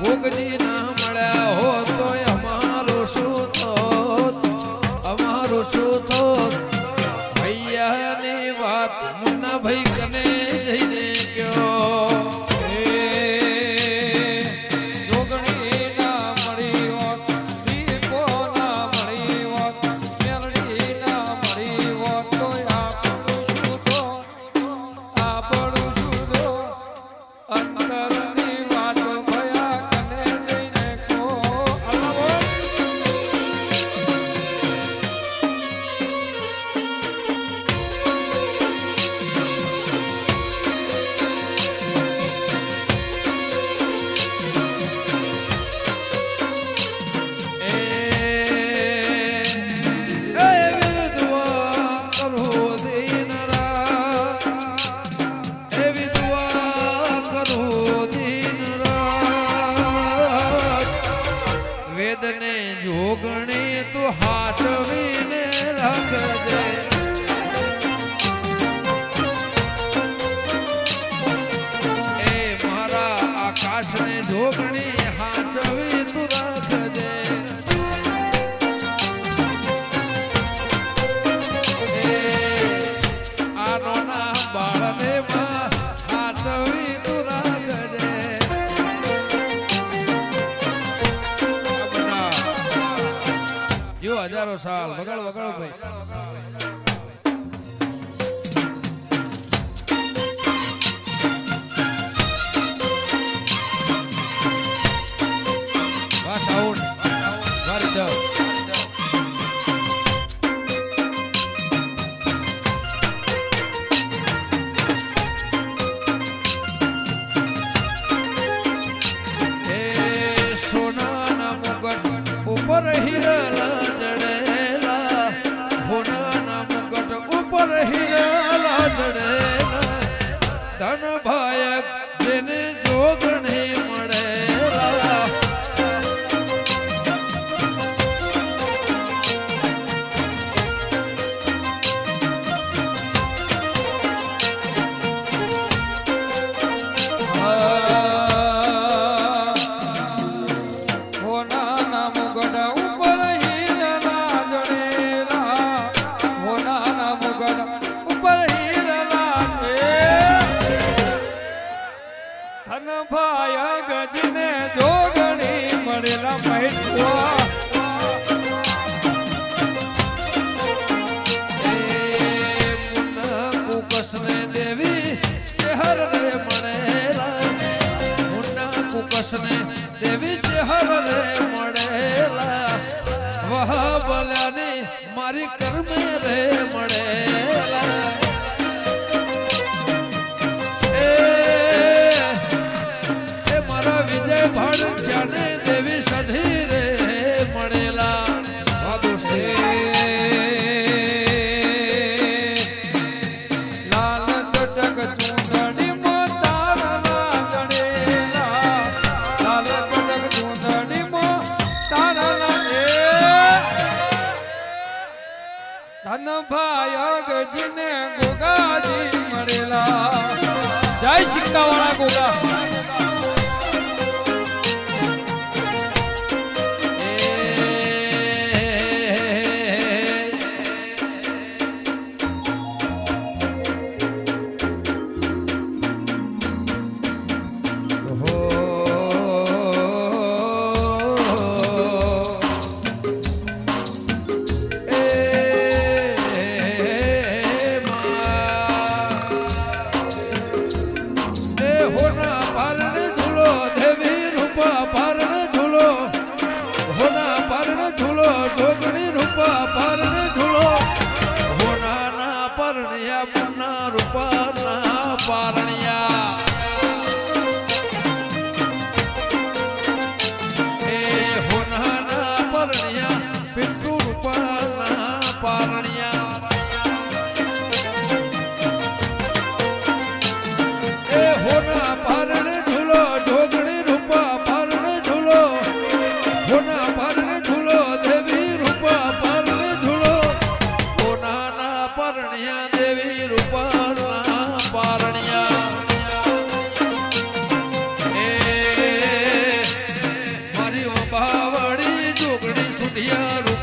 ભોગજી ના મળ્યા હો તો અમારું શું થોત, અમારું શું થોત. ભૈયાની વાત મુન્ના ભાઈ કને જઈને કયો. જોગણી તું હાચવીને રાખજે. એ મારા આકાશને જોગણી હાચવી તું રાખજે. એ આનો ના બાળને હાચવી તું રાખજે. જો હજારો સાલ વગાડો વગાડો ભાઈ. વાહ સાઉન્ડ વારી દો. એ સોનાના મુગટ ઉપર હીરા ધન ભાયક જેને જોગણી મળેલા. હોનાના મુગટ ઉપર હીરા જડેલા, હોનાના મુગટ ઉપર ધન ભાય ગજને જોગણી મળેલા. મહેશ્વર મુન્ના કુકસને દેવી ચેહર રે મળેલા. મુન્ના કુકસને દેવી ચેહર રે મળેલા. વહ બોલ્યાની મારી કર્મે રે મળેલા. વિજય ભડ જાને દેવી સધી રે મળેલા. લાલ ચટક ચૂંદડી માં તારલા ચડેલા. લાલ ચટક ચૂંદડી માં તારલા ધન ભાય ગજને ગોગાજી મળેલા. જય સિક્કા વાળા ગોગા. અંધિયારો